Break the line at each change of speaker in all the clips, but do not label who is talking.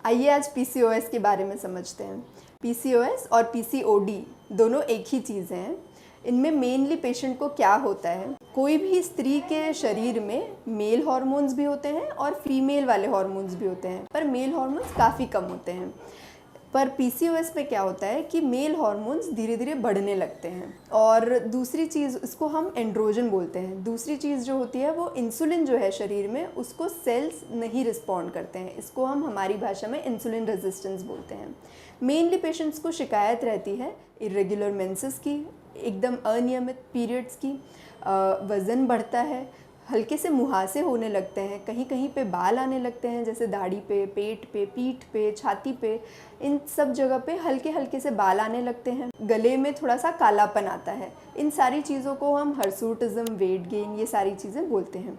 आइए आज पीसीओएस के बारे में समझते हैं। पीसीओएस और पीसीओडी दोनों एक ही चीज़ हैं। इनमें मेनली पेशेंट को क्या होता है, कोई भी स्त्री के शरीर में मेल हार्मोन्स भी होते हैं और फीमेल वाले हार्मोन्स भी होते हैं, पर मेल हार्मोन्स काफ़ी कम होते हैं। पर पीसीओएस में क्या होता है कि मेल हार्मोन्स धीरे धीरे बढ़ने लगते हैं। और दूसरी चीज़, इसको हम एंड्रोजन बोलते हैं। दूसरी चीज़ जो होती है वो इंसुलिन जो है शरीर में, उसको सेल्स नहीं रिस्पॉन्ड करते हैं। इसको हम हमारी भाषा में इंसुलिन रेजिस्टेंस बोलते हैं। मेनली पेशेंट्स को शिकायत रहती है इरेगुलर मेंसेस की, एकदम अनियमित पीरियड्स की, वज़न बढ़ता है, हल्के से मुहासे होने लगते हैं, कहीं कहीं पे बाल आने लगते हैं, जैसे दाढ़ी पे, पेट पे, पीठ पे, छाती पे, इन सब जगह पे हल्के हल्के से बाल आने लगते हैं। गले में थोड़ा सा कालापन आता है। इन सारी चीज़ों को हम हर्सूटिज्म, वेट गेन, ये सारी चीज़ें बोलते हैं।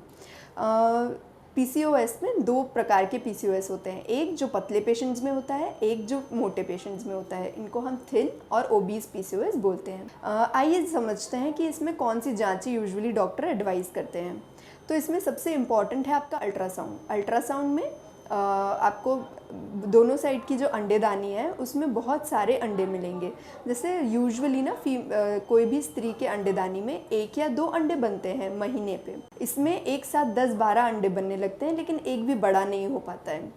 पीसीओएस में दो प्रकार के पीसीओएस होते हैं। एक जो पतले पेशेंट्स में होता है, एक जो मोटे पेशेंट्स में होता है। इनको हम थिन और ओबीस पीसीओएस बोलते हैं। आइए समझते हैं कि इसमें कौन सी जांचें यूजुअली डॉक्टर एडवाइस करते हैं। तो इसमें सबसे इम्पॉर्टेंट है आपका अल्ट्रासाउंड। अल्ट्रासाउंड में आपको दोनों साइड की जो अंडेदानी है उसमें बहुत सारे अंडे मिलेंगे। जैसे यूजुअली ना कोई भी स्त्री के अंडेदानी में 1 या 2 अंडे बनते हैं महीने पे। इसमें एक साथ 10-12 अंडे बनने लगते हैं, लेकिन एक भी बड़ा नहीं हो पाता है।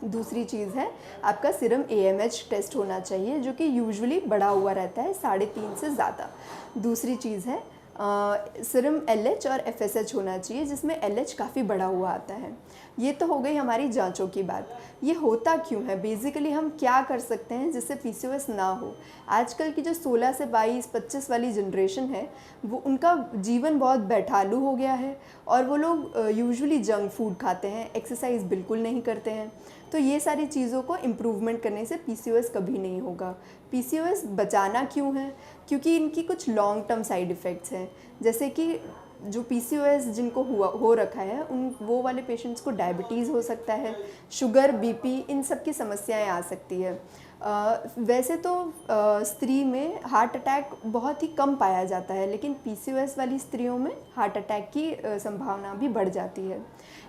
दूसरी चीज़ है आपका सीरम AMH टेस्ट होना चाहिए, जो कि यूजुअली बढ़ा हुआ रहता है 3.5 से ज़्यादा। दूसरी चीज़ है सीरम LH और FSH होना चाहिए, जिसमें LH काफ़ी बढ़ा हुआ आता है। ये तो हो गई हमारी जांचों की बात। ये होता क्यों है, बेसिकली हम क्या कर सकते हैं जिससे पीसीओएस ना हो। आजकल की जो 16 से 22-25 वाली जनरेशन है, वो उनका जीवन बहुत बैठालू हो गया है और वो लोग यूजुअली जंक फूड खाते हैं, एक्सरसाइज बिल्कुल नहीं करते हैं। तो ये सारी चीज़ों को इम्प्रूवमेंट करने से पीसीओएस कभी नहीं होगा। पीसीओएस बचाना क्यों है, क्योंकि इनकी कुछ लॉन्ग टर्म साइड इफ़ेक्ट्स हैं। जैसे कि जो पीसीओएस जिनको हो रखा है, वो वाले पेशेंट्स को डायबिटीज़ हो सकता है, शुगर, बीपी, इन सब की समस्याएं आ सकती है। वैसे तो स्त्री में हार्ट अटैक बहुत ही कम पाया जाता है, लेकिन पीसीओएस वाली स्त्रियों में हार्ट अटैक की संभावना भी बढ़ जाती है।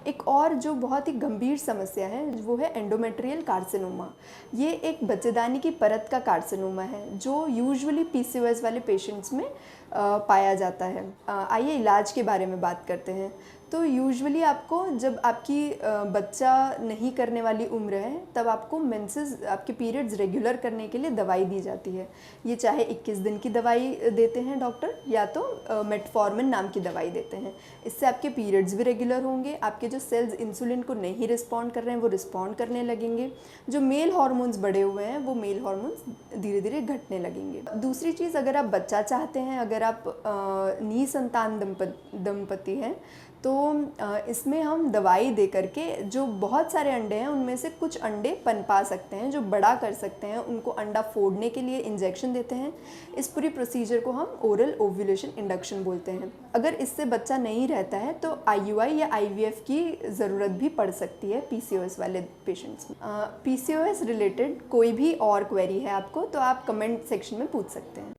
एक और जो बहुत ही गंभीर समस्या है वो है एंडोमेट्रियल कार्सिनोमा। ये एक बच्चेदानी की परत का कार्सिनोमा है जो यूजुअली पीसीओएस वाले पेशेंट्स में पाया जाता है। आइए इलाज के बारे में बात करते हैं। तो यूजुअली आपको जब आपकी बच्चा नहीं करने वाली उम्र है, तब आपको मेंसेस, आपके पीरियड्स रेगुलर करने के लिए दवाई दी जाती है। ये चाहे 21 दिन की दवाई देते हैं डॉक्टर, या तो मेटफॉर्मिन नाम की दवाई देते हैं। इससे आपके पीरियड्स भी रेगुलर होंगे, आपके जो सेल्स इंसुलिन को नहीं रिस्पॉन्ड कर रहे हैं वो रिस्पॉन्ड करने लगेंगे, जो मेल हार्मोन्स बढ़े हुए हैं वो मेल हार्मोन्स धीरे धीरे घटने लगेंगे। दूसरी चीज़, अगर आप बच्चा चाहते हैं, अगर आप निसंतान दंपति हैं, तो इसमें हम दवाई दे करके जो बहुत सारे अंडे हैं उनमें से कुछ अंडे पनपा सकते हैं, जो बड़ा कर सकते हैं। उनको अंडा फोड़ने के लिए इंजेक्शन देते हैं। इस पूरी प्रोसीजर को हम ओरल ओव्यूलेशन इंडक्शन बोलते हैं। अगर इससे बच्चा नहीं रहता है तो IUI या IVF की ज़रूरत भी पड़ सकती है पीसीओएस वाले पेशेंट्स में। पीसीओएस रिलेटेड कोई भी और क्वेरी है आपको तो आप कमेंट सेक्शन में पूछ सकते हैं।